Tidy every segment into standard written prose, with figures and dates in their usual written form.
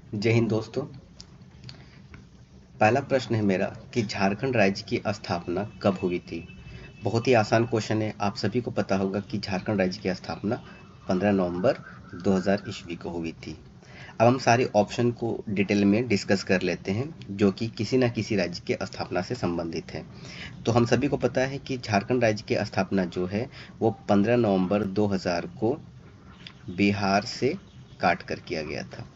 जय हिंद दोस्तों। पहला प्रश्न है मेरा कि झारखंड राज्य की स्थापना कब हुई थी। बहुत ही आसान क्वेश्चन है। आप सभी को पता होगा कि झारखंड राज्य की स्थापना 15 नवंबर 2000 ईस्वी को हुई थी। अब हम सारे ऑप्शन को डिटेल में डिस्कस कर लेते हैं जो कि किसी न किसी राज्य के स्थापना से संबंधित है। तो हम सभी को पता है कि झारखंड राज्य की स्थापना जो है वो 15 नवंबर 2000 को बिहार से काट कर किया गया था।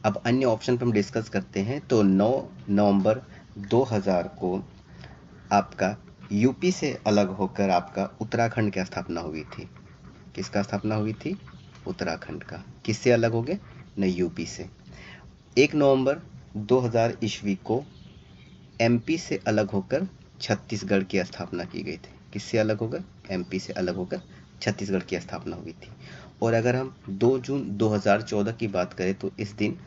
अब अन्य ऑप्शन पर हम डिस्कस करते हैं। तो 9 नवंबर 2000 को आपका यूपी से अलग होकर आपका उत्तराखंड की स्थापना हुई थी। किसका स्थापना हुई थी? उत्तराखंड का। किससे अलग हो गए? न यूपी से। 1 नवंबर 2000 ईस्वी को एमपी से अलग होकर छत्तीसगढ़ की स्थापना की गई थी। किससे अलग होकर? एमपी से अलग होकर छत्तीसगढ़ की स्थापना हुई थी। और अगर हम 2 जून 2014 की बात करें तो इस दिन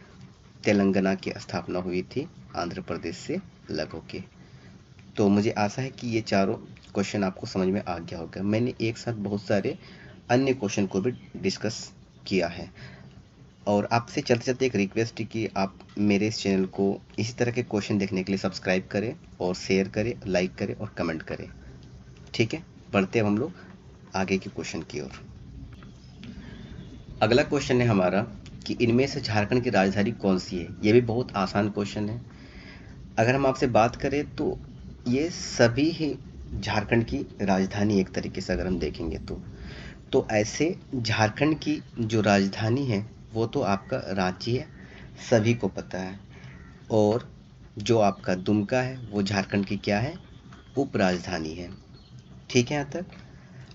तेलंगाना की स्थापना हुई थी आंध्र प्रदेश से अलग होके। तो मुझे आशा है कि ये चारों क्वेश्चन आपको समझ में आ गया होगा। मैंने एक साथ बहुत सारे अन्य क्वेश्चन को भी डिस्कस किया है। और आपसे चलते चलते एक रिक्वेस्ट है कि आप मेरे इस चैनल को इसी तरह के क्वेश्चन देखने के लिए सब्सक्राइब करें और शेयर करें, लाइक करें और कमेंट करें। ठीक है, बढ़ते हैं हम लोग आगे के क्वेश्चन की ओर। अगला क्वेश्चन है हमारा कि इनमें से झारखंड की राजधानी कौन सी है। ये भी बहुत आसान क्वेश्चन है। अगर हम आपसे बात करें तो ये सभी ही झारखंड की राजधानी एक तरीके से अगर हम देखेंगे तो ऐसे झारखंड की जो राजधानी है वो तो आपका रांची है, सभी को पता है। और जो आपका दुमका है वो झारखंड की क्या है? उप राजधानी है। ठीक है यहाँ तक।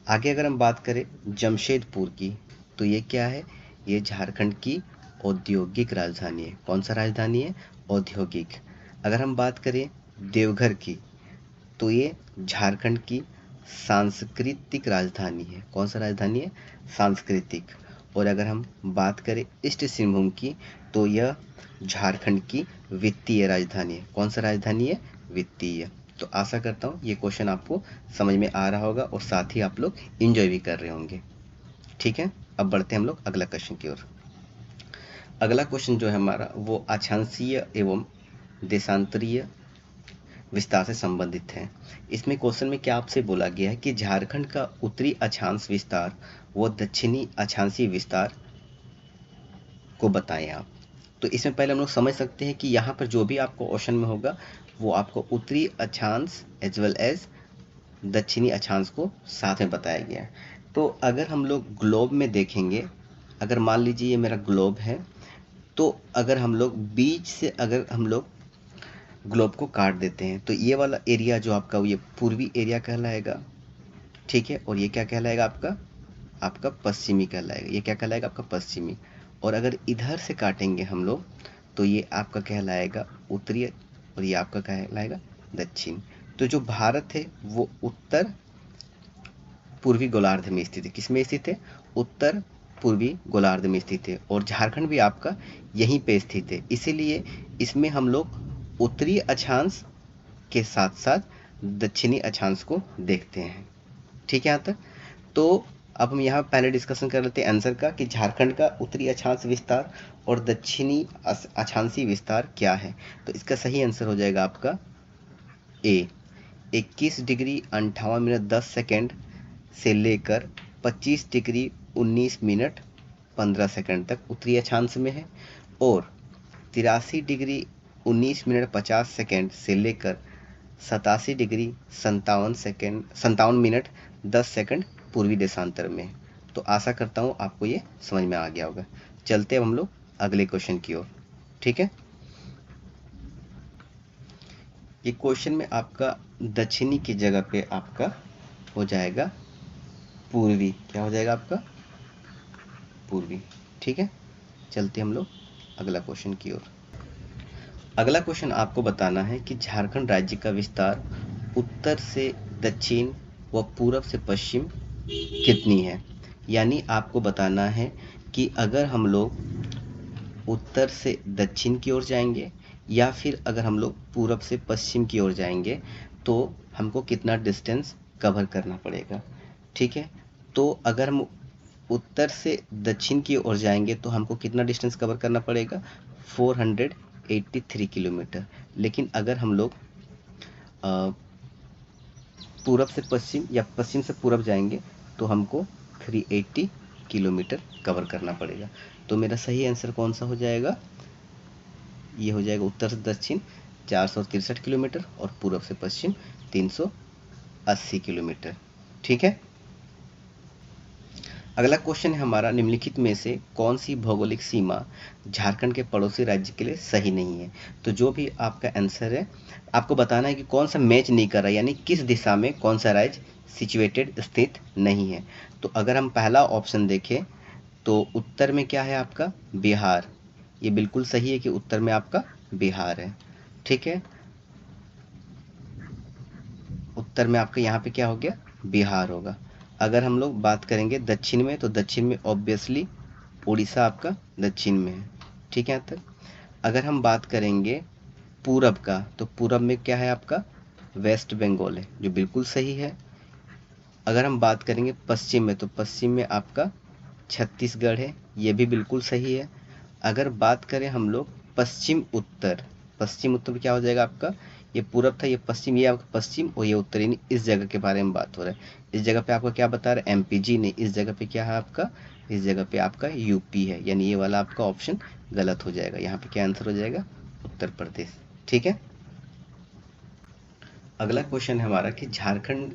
आगे अगर हम बात करें जमशेदपुर की तो ये क्या है? ये झारखंड की औद्योगिक राजधानी है। कौन सा राजधानी है? औद्योगिक। अगर हम बात करें देवघर की तो ये झारखंड की सांस्कृतिक राजधानी है। कौन सा राजधानी है? सांस्कृतिक। और अगर हम बात करें ईस्ट सिंहभूम की तो यह झारखंड की वित्तीय राजधानी है। कौन सा राजधानी है? वित्तीय। तो आशा करता हूँ ये क्वेश्चन आपको समझ में आ रहा होगा और साथ ही आप लोग इंजॉय भी कर रहे होंगे। ठीक है, अब बढ़ते हैं हम लोग अगला क्वेश्चन की ओर। अगला क्वेश्चन जो है हमारा वो अक्षांशीय एवं देशांतरीय विस्तार से संबंधित है। इसमें क्वेश्चन में क्या आपसे बोला गया है कि झारखंड का उत्तरी अक्षांश विस्तार व दक्षिणी अक्षांशीय विस्तार को बताएं आप। तो इसमें पहले हम लोग समझ सकते हैं कि यहाँ पर जो भी आपको क्वेश्चन में होगा वो आपको उत्तरी अक्षांश एज वेल एज दक्षिणी अक्षांश को साथ में बताया गया है। तो अगर हम लोग ग्लोब में देखेंगे, अगर मान लीजिए ये मेरा ग्लोब है, तो अगर हम लोग बीच से अगर हम लोग ग्लोब को काट देते हैं तो ये वाला एरिया जो आपका ये पूर्वी एरिया कहलाएगा। ठीक है, और ये क्या कहलाएगा? आपका आपका पश्चिमी कहलाएगा। ये क्या कहलाएगा? आपका पश्चिमी। और अगर इधर से काटेंगे हम लोग तो ये आपका कहलाएगा उत्तरी और ये आपका कहलाएगा दक्षिण। तो जो भारत है वो उत्तर पूर्वी गोलार्ध में स्थित है। किसमें स्थित है? उत्तर पूर्वी गोलार्ध में स्थित है। और झारखंड भी आपका यहीं पे स्थित है। इसीलिए इसमें हम लोग उत्तरी अक्षांश के साथ साथ दक्षिणी अक्षांश को देखते हैं। ठीक है यहाँ तक। तो अब हम यहाँ पहले डिस्कशन कर लेते हैं आंसर का कि झारखंड का उत्तरी अक्षांश विस्तार और दक्षिणी अक्षांशीय विस्तार क्या है। तो इसका सही आंसर हो जाएगा आपका ए। 21 डिग्री 58 मिनट 10 सेकेंड से लेकर 25 डिग्री 19 मिनट 15 सेकेंड तक उत्तरी अक्षांश में है। और 83 डिग्री 19 मिनट 50 सेकेंड से लेकर 87 डिग्री 57 मिनट 10 सेकंड पूर्वी देशांतर में। तो आशा करता हूँ आपको ये समझ में आ गया होगा। चलते हैं हम लोग अगले क्वेश्चन की ओर। ठीक है, ये क्वेश्चन में आपका दक्षिणी की जगह पे आपका हो जाएगा पूर्वी। क्या हो जाएगा आपका? पूर्वी। ठीक है, चलते हम लोग अगला क्वेश्चन की ओर। अगला क्वेश्चन आपको बताना है कि झारखंड राज्य का विस्तार उत्तर से दक्षिण व पूरब से पश्चिम कितनी है। यानी आपको बताना है कि अगर हम लोग उत्तर से दक्षिण की ओर जाएंगे या फिर अगर हम लोग पूरब से पश्चिम की ओर जाएंगे तो हमको कितना डिस्टेंस कवर करना पड़ेगा। ठीक है, तो अगर हम उत्तर से दक्षिण की ओर जाएंगे तो हमको कितना डिस्टेंस कवर करना पड़ेगा? 483 किलोमीटर। लेकिन अगर हम लोग पूरब से पश्चिम या पश्चिम से पूरब जाएंगे तो हमको 380 किलोमीटर कवर करना पड़ेगा। तो मेरा सही आंसर कौन सा हो जाएगा? ये हो जाएगा उत्तर से दक्षिण 463 किलोमीटर और पूरब से पश्चिम 380 किलोमीटर। ठीक है। अगला क्वेश्चन है हमारा, निम्नलिखित में से कौन सी भौगोलिक सीमा झारखंड के पड़ोसी राज्य के लिए सही नहीं है? तो जो भी आपका आंसर है आपको बताना है कि कौन सा मैच नहीं कर रहा है, यानी किस दिशा में कौन सा राज्य सिचुएटेड स्थित नहीं है। तो अगर हम पहला ऑप्शन देखें तो उत्तर में क्या है आपका? बिहार। ये बिल्कुल सही है कि उत्तर में आपका बिहार है। ठीक है, उत्तर में आपका यहाँ पे क्या हो गया? बिहार होगा। अगर हम लोग बात करेंगे दक्षिण में तो दक्षिण में ऑब्वियसली उड़ीसा आपका दक्षिण में है। ठीक है यहाँ तक। अगर हम बात करेंगे पूरब का तो पूरब में क्या है आपका? वेस्ट बंगाल है, जो बिल्कुल सही है। अगर हम बात करेंगे पश्चिम में तो पश्चिम में आपका छत्तीसगढ़ है, ये भी बिल्कुल सही है। अगर बात करें हम लोग पश्चिम उत्तर में क्या हो जाएगा आपका? ये पूरब था, ये पश्चिम, ये आपका पश्चिम और ये उत्तर, यानी इस जगह के बारे में बात हो रहा है। इस जगह पे आपका क्या बता रहा है? एमपीजी नहीं, इस जगह पे क्या है आपका? इस जगह पे आपका यूपी है, यानी ये वाला आपका ऑप्शन गलत हो जाएगा। यहाँ पे क्या आंसर हो जाएगा? उत्तर प्रदेश। ठीक है। अगला क्वेश्चन है हमारा कि झारखंड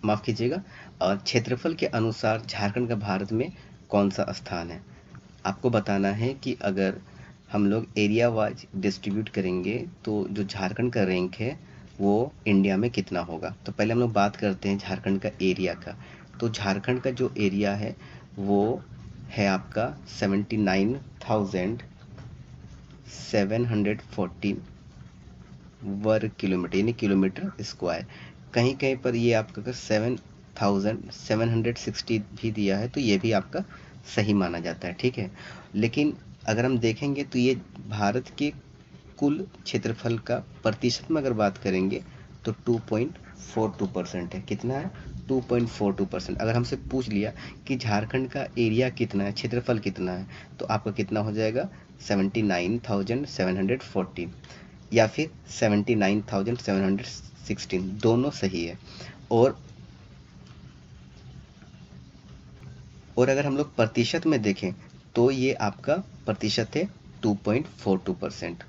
माफ कीजिएगा, क्षेत्रफल के अनुसार झारखंड का भारत में कौन सा स्थान है? आपको बताना है कि अगर हम लोग एरिया वाइज डिस्ट्रीब्यूट करेंगे तो जो झारखंड का रैंक है वो इंडिया में कितना होगा। तो पहले हम लोग बात करते हैं झारखंड का एरिया का। तो झारखंड का जो एरिया है वो है आपका 79,714 वर्ग किलोमीटर, यानी किलोमीटर स्क्वायर। कहीं कहीं पर ये आपका 7,760 भी दिया है तो ये भी आपका सही माना जाता है। ठीक है, लेकिन अगर हम देखेंगे तो ये भारत के कुल क्षेत्रफल का प्रतिशत में अगर बात करेंगे तो 2.42% है। कितना है? 2.42%। अगर हमसे पूछ लिया कि झारखंड का एरिया कितना है, क्षेत्रफल कितना है, तो आपका कितना हो जाएगा? 79,714 या फिर 79,716, दोनों सही है। और अगर हम लोग प्रतिशत में देखें तो ये आपका प्रतिशत है 2.42%।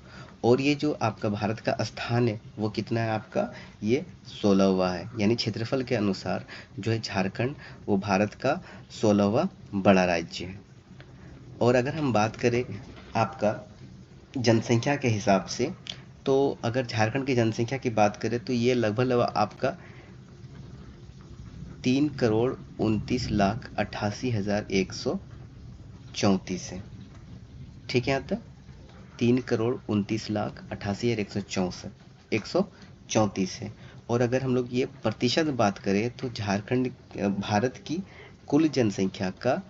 और ये जो आपका भारत का स्थान है वो कितना है आपका? ये 16वां है, यानी क्षेत्रफल के अनुसार जो है झारखंड वो भारत का 16वां बड़ा राज्य है। और अगर हम बात करें आपका जनसंख्या के हिसाब से तो अगर झारखंड की जनसंख्या की बात करें तो ये लगभग आपका 3,29,88,134 है। ठीक है, यहाँ तक 3,29,88,134 है। और अगर हम लोग ये प्रतिशत बात करें तो झारखंड भारत की कुल जनसंख्या का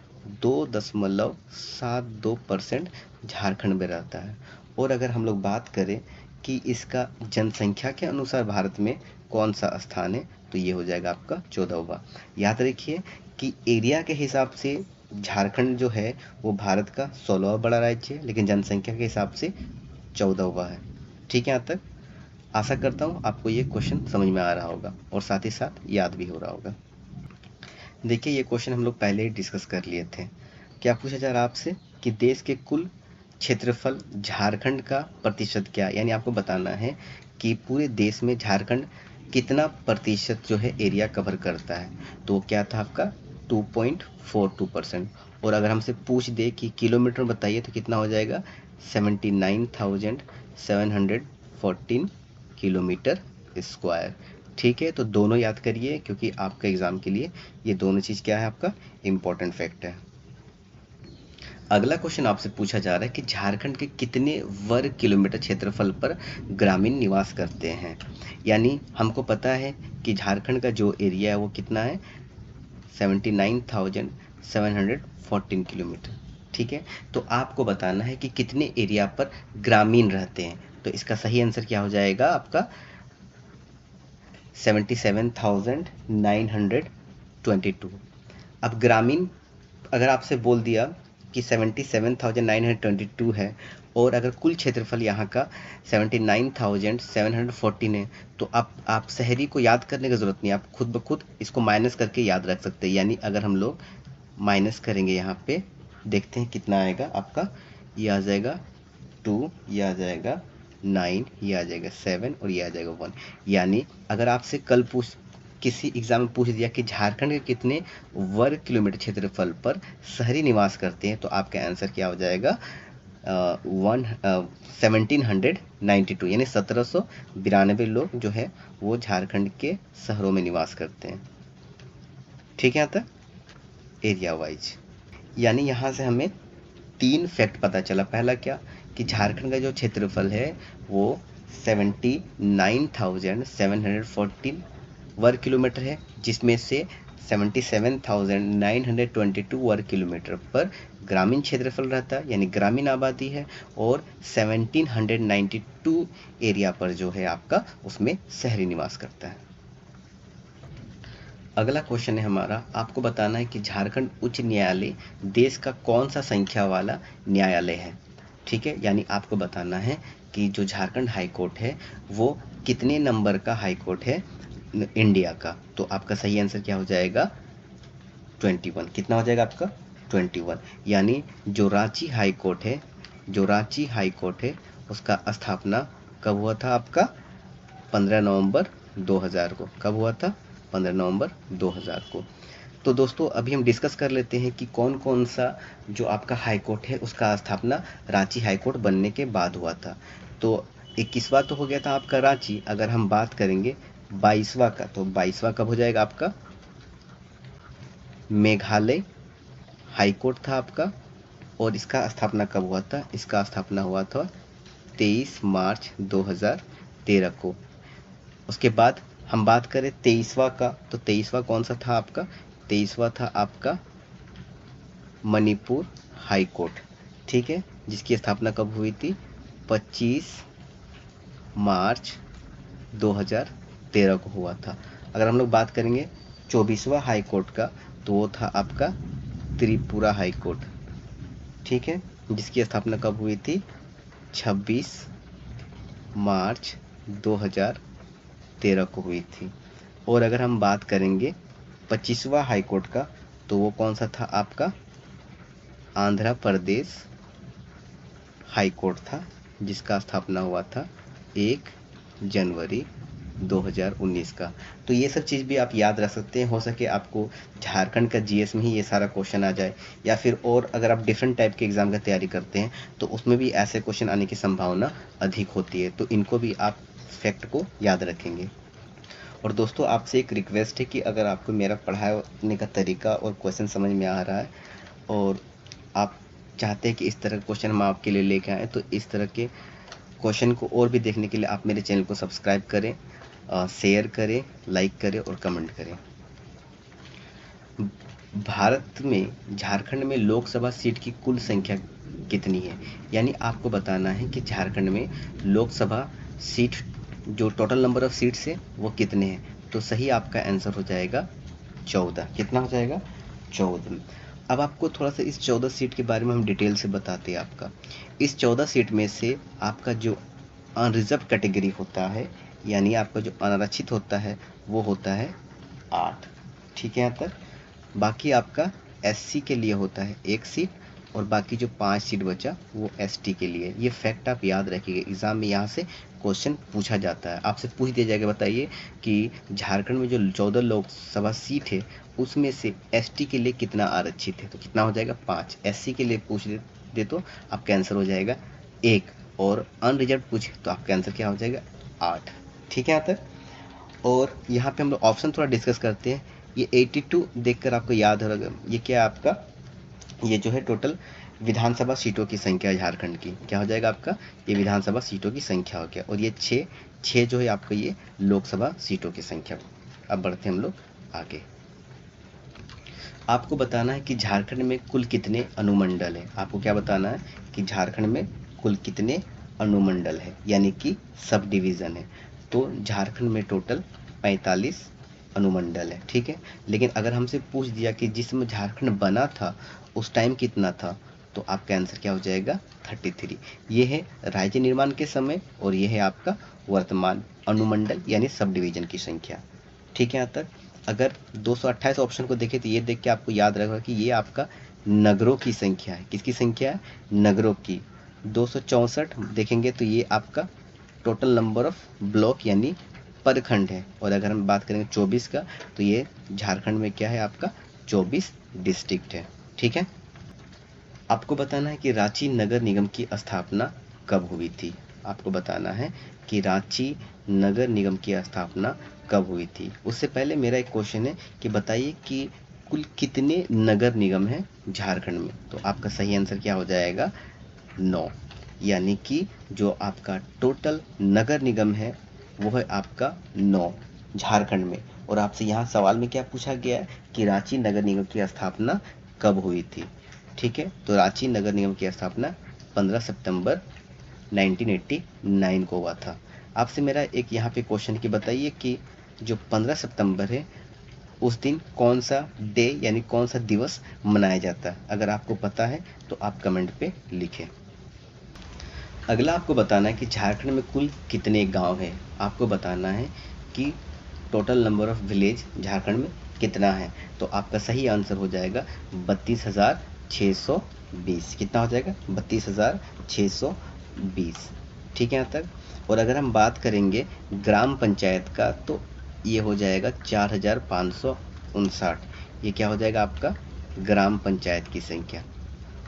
2.72% झारखंड में रहता है। और अगर हम लोग बात करें कि इसका जनसंख्या के अनुसार भारत में कौन सा स्थान है तो ये हो जाएगा आपका 14वां। याद रखिए कि एरिया के हिसाब से झारखंड जो है वो भारत का 16वां बड़ा राज्य है, लेकिन जनसंख्या के हिसाब से 14वां है। ठीक है, यहाँ तक आशा करता हूँ आपको ये क्वेश्चन समझ में आ रहा होगा और साथ ही साथ याद भी हो रहा होगा। देखिए ये क्वेश्चन हम लोग पहले ही डिस्कस कर लिए थे। क्या पूछा जा रहा है आपसे कि देश के कुल क्षेत्रफल झारखंड का प्रतिशत क्या है, यानी आपको बताना है कि पूरे देश में झारखंड कितना प्रतिशत जो है एरिया कवर करता है। तो क्या था आपका? 2.42%। और अगर हमसे पूछ दे कि किलोमीटर बताइए तो कितना हो जाएगा? 79,714 किलोमीटर स्क्वायर। ठीक है, तो दोनों याद करिए क्योंकि आपका एग्जाम के लिए ये दोनों चीज़ क्या है आपका इम्पोर्टेंट फैक्ट है। अगला क्वेश्चन आपसे पूछा जा रहा है कि झारखंड के कितने वर्ग किलोमीटर क्षेत्रफल पर ग्रामीण निवास करते हैं। यानी हमको पता है कि झारखंड का जो एरिया है वो कितना है? 79,714 किलोमीटर। ठीक है, तो आपको बताना है कि कितने एरिया पर ग्रामीण रहते हैं। तो इसका सही आंसर क्या हो जाएगा आपका? 77,922। अब ग्रामीण अगर आपसे बोल दिया कि 77,922 है और अगर कुल क्षेत्रफल यहाँ का 79,714 है, तो आप शहरी को याद करने की ज़रूरत नहीं, आप खुद ब खुद इसको माइनस करके याद रख सकते हैं। यानी अगर हम लोग माइनस करेंगे यहाँ पे, देखते हैं कितना आएगा आपका। ये आ जाएगा 2, ये आ जाएगा 9, ये आ जाएगा 7 और ये आ जाएगा 1। यानी अगर आपसे कल किसी एग्जाम में पूछ दिया कि झारखंड के कितने वर्ग किलोमीटर क्षेत्रफल पर शहरी निवास करते हैं, तो आपका आंसर क्या हो जाएगा 1792, यानी 1792 लोग जो है वो झारखंड के शहरों में निवास करते हैं। ठीक है, यहाँ तक एरिया वाइज। यानी यहाँ से हमें 3 फैक्ट पता चला। पहला क्या कि झारखंड का जो क्षेत्रफल है वो 79,714 वर्ग किलोमीटर है, जिसमें से 77,922 वर्ग किलोमीटर पर ग्रामीण क्षेत्रफल रहता है, यानी ग्रामीण आबादी है, और 1792 एरिया पर जो है आपका उसमें शहरी निवास करता है। अगला क्वेश्चन है हमारा, आपको बताना है कि झारखंड उच्च न्यायालय देश का कौन सा संख्या वाला न्यायालय है। ठीक है, यानी आपको बताना है कि जो झारखंड हाई कोर्ट है वो कितने नंबर का हाई कोर्ट है इंडिया का। तो आपका सही आंसर क्या हो जाएगा 21। कितना हो जाएगा आपका 21। यानी जो रांची हाई कोर्ट है, उसका स्थापना कब हुआ था आपका 15 नवंबर 2000 को। कब हुआ था 15 नवंबर 2000 को। तो दोस्तों अभी हम डिस्कस कर लेते हैं कि कौन कौन सा जो आपका हाई कोर्ट है उसका स्थापना रांची हाई कोर्ट बनने के बाद हुआ था। तो 21वां तो हो गया था आपका रांची। अगर हम बात करेंगे 22वां का, तो 22वां कब हो जाएगा आपका मेघालय हाई कोर्ट था आपका। और इसका स्थापना कब हुआ था, इसका स्थापना हुआ था 23 मार्च 2013 को। उसके बाद हम बात करें 23वां का, तो 23वां कौन सा था आपका, 23वां था आपका मणिपुर हाई कोर्ट। ठीक है, जिसकी स्थापना कब हुई थी 25 मार्च 2013 को हुआ था। अगर हम लोग बात करेंगे 24वां हाई कोर्ट का, तो वो था आपका त्रिपुरा हाई कोर्ट। ठीक है, जिसकी स्थापना कब हुई थी 26 मार्च 2013 को हुई थी। और अगर हम बात करेंगे 25वां हाई कोर्ट का, तो वो कौन सा था आपका आंध्र प्रदेश हाई कोर्ट था, जिसका स्थापना हुआ था 1 जनवरी 2019 का। तो ये सब चीज़ भी आप याद रख सकते हैं। हो सके आपको झारखंड का जीएस में ही ये सारा क्वेश्चन आ जाए, या फिर और अगर आप डिफरेंट टाइप के एग्ज़ाम का तैयारी करते हैं तो उसमें भी ऐसे क्वेश्चन आने की संभावना अधिक होती है। तो इनको भी आप फैक्ट को याद रखेंगे। और दोस्तों आपसे एक रिक्वेस्ट है कि अगर आपको मेरा पढ़ाने का तरीका और क्वेश्चन समझ में आ रहा है और आप चाहते हैं कि इस तरह के क्वेश्चन हम आपके लिए लेके आएँ, तो इस तरह के क्वेश्चन को और भी देखने के लिए आप मेरे चैनल को सब्सक्राइब करें, शेयर करें, लाइक करें और कमेंट करें। भारत में झारखंड में लोकसभा सीट की कुल संख्या कितनी है। यानी आपको बताना है कि झारखंड में लोकसभा सीट जो टोटल नंबर ऑफ सीट्स है वो कितने हैं। तो सही आपका आंसर हो जाएगा 14। कितना हो जाएगा 14। अब आपको थोड़ा सा इस 14 सीट के बारे में हम डिटेल से बताते हैं। आपका इस 14 सीट में से आपका जो अनरिजर्व कैटेगरी होता है, यानी आपका जो अनारक्षित होता है वो होता है 8। ठीक है, यहाँ तक। बाकी आपका एससी के लिए होता है 1 सीट, और बाकी जो 5 सीट बचा वो एसटी के लिए। ये फैक्ट आप याद रखिएगा, एग्ज़ाम में यहाँ से क्वेश्चन पूछा जाता है। आपसे पूछ दिया जाएगा, बताइए कि झारखंड में जो 14 लोकसभा सीट है उसमें से एसटी के लिए कितना आरक्षित है। तो कितना हो जाएगा 5। एससी के लिए पूछ दे तो आपका आंसर हो जाएगा 1, और अनरिजर्व पूछे तो आपका आंसर क्या हो जाएगा 8। ठीक है, यहाँ तक। और यहाँ पे हम लोग ऑप्शन थोड़ा डिस्कस करते हैं। ये 82 देखकर आपको याद होगा, ये क्या है आपका, ये जो है टोटल विधानसभा सीटों की संख्या है झारखंड की। क्या हो जाएगा आपका, ये विधानसभा सीटों की संख्या हो गया। और ये 6 जो है आपका ये लोकसभा सीटों की संख्या। अब बढ़ते हैं हम लोग आगे। आपको बताना है कि झारखंड में कुल कितने अनुमंडल है। आपको क्या बताना है कि झारखंड में कुल कितने अनुमंडल है, यानी कि सब डिवीज़न है। तो झारखंड में टोटल 45 अनुमंडल है। ठीक है, लेकिन अगर हमसे पूछ दिया कि जिस समय झारखंड बना था उस टाइम कितना था, तो आपका आंसर क्या हो जाएगा 33। ये है राज्य निर्माण के समय और ये है आपका वर्तमान अनुमंडल यानी सब डिवीजन की संख्या। ठीक है, यहाँ तक अगर 228 ऑप्शन को देखें तो ये देख के आपको याद रहेगा कि ये आपका नगरों की संख्या है। किसकी संख्या है? नगरों की। 264 देखेंगे तो ये आपका टोटल नंबर ऑफ ब्लॉक यानी प्रखंड है। और अगर हम बात करेंगे 24 का तो ये झारखंड में क्या है आपका 24 डिस्ट्रिक्ट है। ठीक है, आपको बताना है कि रांची नगर निगम की स्थापना कब हुई थी। आपको बताना है कि रांची नगर निगम की स्थापना कब हुई थी। उससे पहले मेरा एक क्वेश्चन है कि बताइए कि कुल कितने नगर निगम हैं झारखंड में। तो आपका सही आंसर क्या हो जाएगा 9, यानी कि जो आपका टोटल नगर निगम है वो है आपका 9 झारखंड में। और आपसे यहाँ सवाल में क्या पूछा गया है कि रांची नगर निगम की स्थापना कब हुई थी। ठीक है, तो रांची नगर निगम की स्थापना 15 सितंबर 1989 को हुआ था। आपसे मेरा एक यहाँ पे क्वेश्चन कि बताइए कि जो 15 सितंबर है उस दिन कौन सा डे यानी कौन सा दिवस मनाया जाता है। अगर आपको पता है तो आप कमेंट पे लिखें। अगला आपको बताना है कि झारखंड में कुल कितने गांव हैं। आपको बताना है कि total number of village Jharkhand में कितना है। तो आपका सही आंसर हो जाएगा 32,620। कितना हो जाएगा 32,620। ठीक है यहाँ तक। और अगर हम बात करेंगे ग्राम पंचायत का तो ये हो जाएगा 4,559। ये क्या हो जाएगा आपका ग्राम पंचायत की संख्या।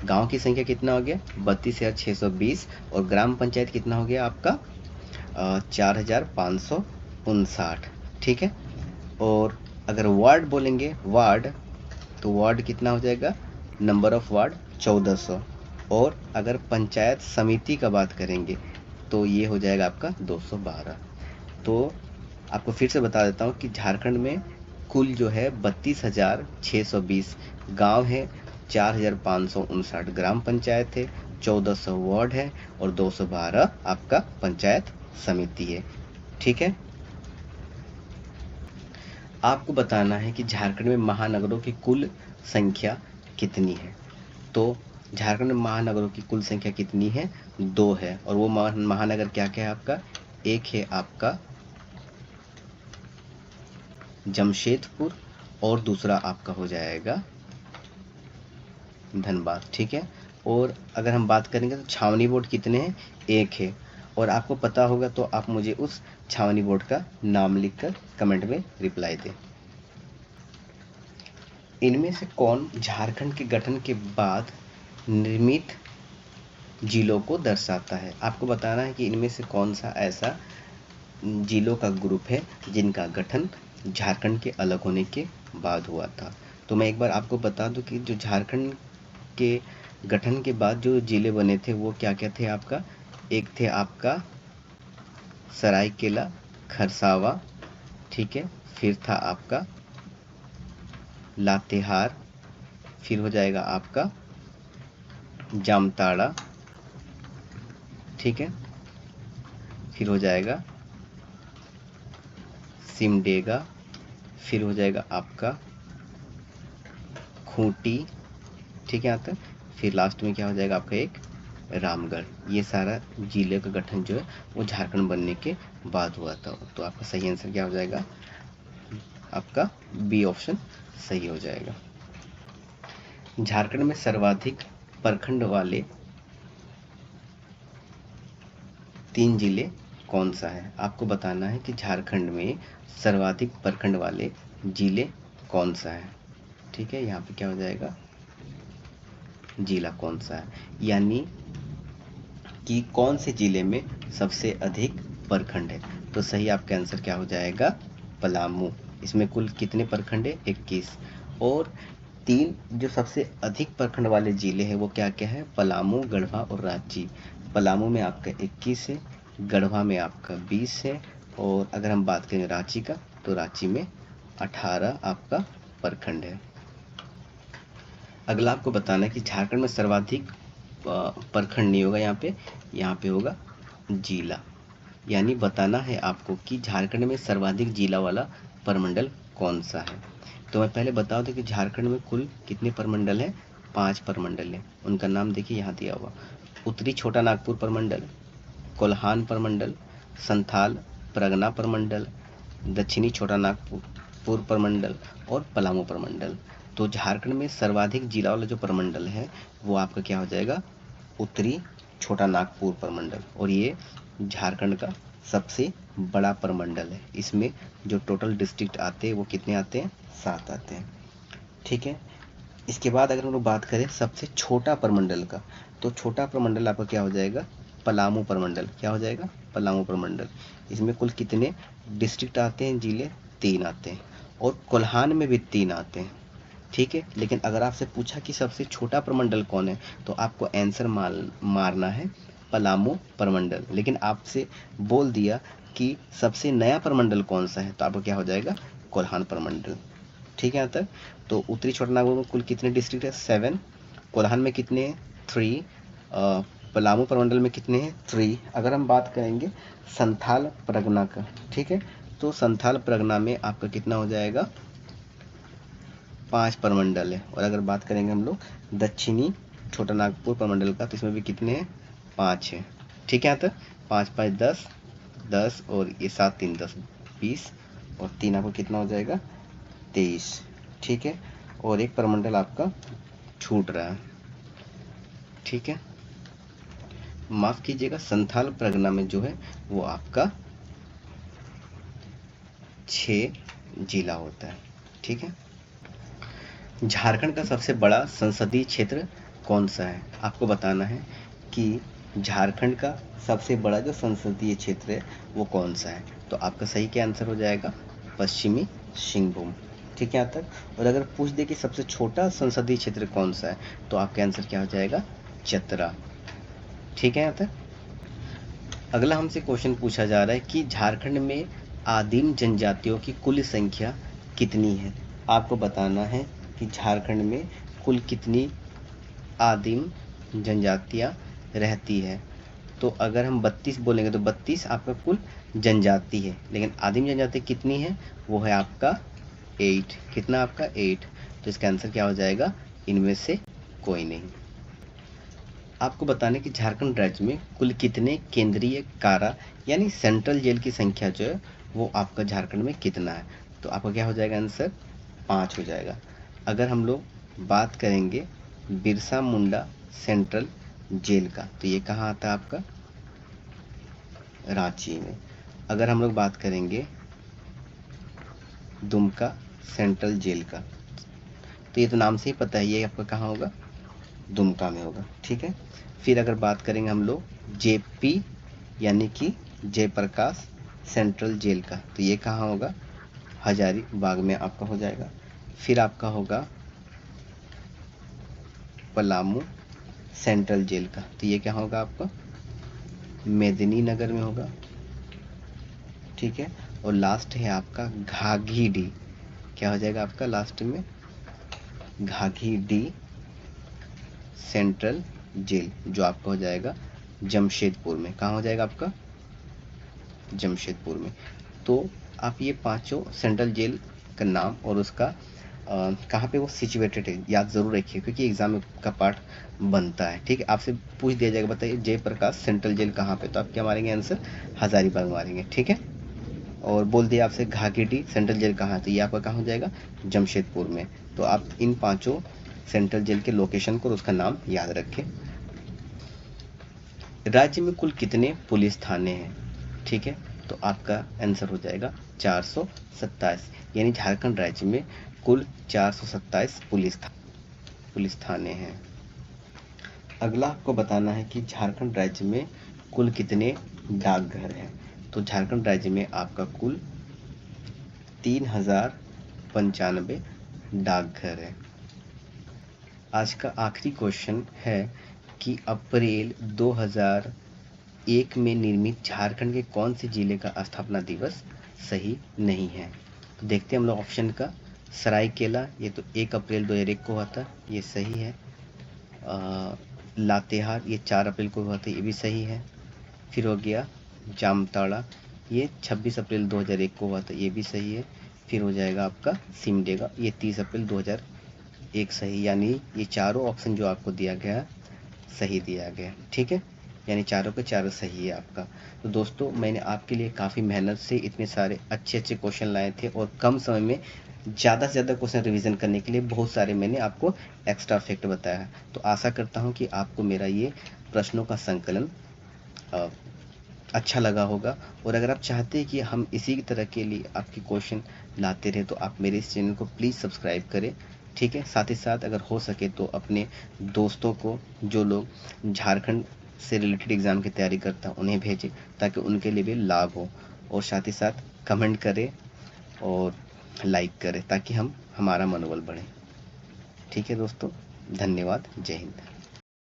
गांव की संख्या कितना हो गया 32,620 और ग्राम पंचायत कितना हो गया आपका 4,559। ठीक है, और अगर वार्ड बोलेंगे वार्ड तो वार्ड कितना हो जाएगा नंबर ऑफ वार्ड 1400। और अगर पंचायत समिति का बात करेंगे तो ये हो जाएगा आपका 212। तो आपको फिर से बता देता हूँ कि झारखंड में कुल जो है 32,620 गांव है, 4,559 ग्राम पंचायत है, 1400 वार्ड है और 212 आपका पंचायत समिति है। ठीक है, आपको बताना है कि झारखंड में महानगरों की कुल संख्या कितनी है। तो झारखंड में महानगरों की कुल संख्या कितनी है 2 है। और वो महानगर क्या क्या है आपका, एक है आपका जमशेदपुर और दूसरा आपका हो जाएगा धनबाद। ठीक है, और अगर हम बात करेंगे तो छावनी बोर्ड कितने हैं, एक है। और आपको पता होगा तो आप मुझे उस छावनी बोर्ड का नाम लिखकर कमेंट में रिप्लाई दें। इनमें से कौन झारखंड के गठन के बाद निर्मित जिलों को दर्शाता है। आपको बताना है कि इनमें से कौन सा ऐसा जिलों का ग्रुप है जिनका गठन झारखंड के अलग होने के बाद हुआ था। तो मैं एक बार आपको बता दूं कि जो झारखंड के गठन के बाद जो जिले बने थे वो क्या क्या थे आपका, एक थे आपका सरायकेला खरसावा। ठीक है, फिर था आपका लातेहार, फिर हो जाएगा आपका जामताड़ा। ठीक है, फिर हो जाएगा सिमडेगा, फिर हो जाएगा आपका खूंटी। ठीक है यहाँ तक, फिर लास्ट में क्या हो जाएगा आपका एक रामगढ़। ये सारा जिले का गठन जो है वो झारखंड बनने के बाद हुआ था। तो आपका सही आंसर क्या हो जाएगा, आपका बी ऑप्शन सही हो जाएगा। झारखंड में सर्वाधिक प्रखंड वाले 3 जिले कौन सा है। आपको बताना है कि झारखंड में सर्वाधिक प्रखंड वाले जिले कौन सा है। ठीक है, यहाँ पे क्या हो जाएगा जिला कौन सा है, यानी कि कौन से जिले में सबसे अधिक प्रखंड है। तो सही आपका आंसर क्या हो जाएगा पलामू। इसमें कुल कितने प्रखंड है 21। और 3 जो सबसे अधिक प्रखंड वाले जिले हैं वो क्या क्या है, पलामू, गढ़वा और रांची। पलामू में आपका 21 है, गढ़वा में आपका 20 है और अगर हम बात करें रांची का तो रांची में 18 आपका प्रखंड है। अगला आपको बताना है कि झारखंड में सर्वाधिक प्रखंड नहीं होगा, यहाँ पे होगा जिला। यानी बताना है आपको कि झारखंड में सर्वाधिक जिला वाला प्रमंडल कौन सा है। तो मैं पहले बता दूं कि झारखंड में कुल कितने प्रमंडल हैं 5 प्रमंडल हैं। उनका नाम देखिए यहाँ दिया हुआ, उत्तरी छोटा नागपुर प्रमंडल, कोल्हान प्रमंडल, संथाल परगना प्रमंडल, दक्षिणी छोटा नागपुर प्रमंडल और पलामू प्रमंडल। तो झारखंड में सर्वाधिक जिला वाला जो प्रमंडल है वो आपका क्या हो जाएगा, उत्तरी छोटा नागपुर प्रमंडल। और ये झारखंड का सबसे बड़ा प्रमंडल है। इसमें जो टोटल डिस्ट्रिक्ट आते हैं वो कितने आते हैं, 7 आते हैं। ठीक है, इसके बाद अगर हम लोग बात करें सबसे छोटा प्रमंडल का, तो छोटा प्रमंडल आपका क्या हो जाएगा, पलामू प्रमंडल। क्या हो जाएगा, पलामू प्रमंडल। इसमें कुल कितने डिस्ट्रिक्ट आते हैं, जिले 3 आते हैं। और कोल्हान में भी 3 आते हैं। ठीक है, लेकिन अगर आपसे पूछा कि सबसे छोटा प्रमंडल कौन है, तो आपको आंसर मारना है पलामू प्रमंडल। लेकिन आपसे बोल दिया कि सबसे नया प्रमंडल कौन सा है, तो आपको क्या हो जाएगा, कोल्हान प्रमंडल। ठीक है, यहाँ तक। तो उत्तरी छोटा नागपुर में कुल कितने डिस्ट्रिक्ट है, 7। कोल्हान में कितने हैं, 3। पलामू प्रमंडल में कितने हैं, 3। अगर हम बात करेंगे संथाल परगना का, ठीक है, तो संथाल परगना में आपका कितना हो जाएगा, 5 प्रमंडल है। और अगर बात करेंगे हम लोग दक्षिणी छोटा नागपुर प्रमंडल का, तो इसमें भी कितने हैं, 5 है। ठीक है, यहाँ तक। 5 5 10, 10 और ये 7 3 10 20 और 3 आपको कितना हो जाएगा, 23। ठीक है, और एक प्रमंडल आपका छूट रहा है। ठीक है, माफ कीजिएगा, संथाल परगना में जो है वो आपका 6 जिला होता है। ठीक है, झारखंड का सबसे बड़ा संसदीय क्षेत्र कौन सा है, आपको बताना है कि झारखंड का सबसे बड़ा जो संसदीय क्षेत्र है वो कौन सा है। तो आपका सही क्या आंसर हो जाएगा, पश्चिमी सिंहभूम। ठीक है, यहाँ तक। और अगर पूछ दे कि सबसे छोटा संसदीय क्षेत्र कौन सा है, तो आपका आंसर क्या हो जाएगा, चतरा। ठीक है, यहाँ तक। अगला हमसे क्वेश्चन पूछा जा रहा है कि झारखंड में आदिम जनजातियों की कुल संख्या कितनी है। आपको बताना है कि झारखंड में कुल कितनी आदिम जनजातियां रहती है। तो अगर हम 32 बोलेंगे तो 32 आपका कुल जनजाति है, लेकिन आदिम जनजाति कितनी है, वो है आपका 8। कितना आपका 8। तो इसका आंसर क्या हो जाएगा, इनमें से कोई नहीं। आपको बताने कि झारखंड राज्य में कुल कितने केंद्रीय कारा यानी सेंट्रल जेल की संख्या जो है वो आपका झारखंड में कितना है। तो आपका क्या हो जाएगा, आंसर 5 हो जाएगा। अगर हम लोग बात करेंगे बिरसा मुंडा सेंट्रल जेल का, तो ये कहाँ आता है आपका, रांची में। अगर हम लोग बात करेंगे दुमका सेंट्रल जेल का, तो ये तो नाम से ही पता है ये आपका कहाँ होगा, दुमका में होगा। ठीक है, फिर अगर बात करेंगे हम लोग जेपी यानी कि जयप्रकाश सेंट्रल जेल का, तो ये कहाँ होगा, हजारीबाग में आपका हो जाएगा। फिर आपका होगा पलामू सेंट्रल जेल का, तो ये क्या होगा आपका, मेदिनीनगर में होगा। ठीक है, और लास्ट है आपका घाघीडीह। क्या हो जाएगा आपका लास्ट में, घाघीडीह सेंट्रल जेल, जो आपका हो जाएगा जमशेदपुर में। कहाँ हो जाएगा आपका, जमशेदपुर में। तो आप ये पांचों सेंट्रल जेल का नाम और उसका कहाँ पे वो सिचुएटेड है याद ज़रूर रखिए, क्योंकि एग्जाम का पार्ट बनता है। ठीक है, आपसे पूछ दिया जाएगा बताइए जयप्रकाश सेंट्रल जेल कहाँ पे, तो आप क्या मारेंगे आंसर, हजारीबाग मारेंगे। ठीक है, और बोल दिया आपसे घाघीडीह सेंट्रल जेल कहाँ है, तो ये आपका कहाँ हो जाएगा, जमशेदपुर में। तो आप इन पांचों सेंट्रल जेल के लोकेशन को और उसका नाम याद रखें। राज्य में कुल कितने पुलिस थाने हैं, ठीक है, तो आपका आंसर हो जाएगा 427, यानी झारखंड राज्य में कुल 427 पुलिस थाने हैं। अगला आपको बताना है कि झारखंड राज्य में कुल कितने डाकघर हैं। तो झारखंड राज्य में आपका कुल 3095 डाकघर है। आज का आखिरी क्वेश्चन है कि अप्रैल 2001 में निर्मित झारखंड के कौन से जिले का स्थापना दिवस सही नहीं है। तो देखते हैं हम लोग ऑप्शन का। सरायकेला, ये तो 1 अप्रैल 2001 को हुआ था, ये सही है। लातेहार, ये 4 अप्रैल को हुआ था, ये भी सही है। फिर हो गया जामताड़ा, ये 26 अप्रैल 2001 को हुआ था, ये भी सही है। फिर हो जाएगा आपका सिमडेगा, ये 30 अप्रैल 2000 एक सही, यानी ये चारों ऑप्शन जो आपको दिया गया सही दिया गया, ठीक है, यानी चारों के चारों सही है आपका। तो दोस्तों मैंने आपके लिए काफ़ी मेहनत से इतने सारे अच्छे अच्छे क्वेश्चन लाए थे और कम समय में ज़्यादा से ज़्यादा क्वेश्चन रिवीजन करने के लिए बहुत सारे मैंने आपको एक्स्ट्रा फैक्ट बताया। तो आशा करता हूँ कि आपको मेरा ये प्रश्नों का संकलन अ, अच्छा लगा होगा। और अगर आप चाहते हैं कि हम इसी तरह के लिए आपके क्वेश्चन लाते रहें तो आप मेरे इस चैनल को प्लीज़ सब्सक्राइब करें, ठीक है। साथ ही साथ अगर हो सके तो अपने दोस्तों को, जो लोग झारखंड से रिलेटेड एग्ज़ाम की तैयारी करता है, उन्हें भेजें ताकि उनके लिए भी लाभ हो। और साथ ही साथ कमेंट करें और लाइक करें ताकि हमारा मनोबल बढ़े। ठीक है दोस्तों, धन्यवाद, जय हिंद।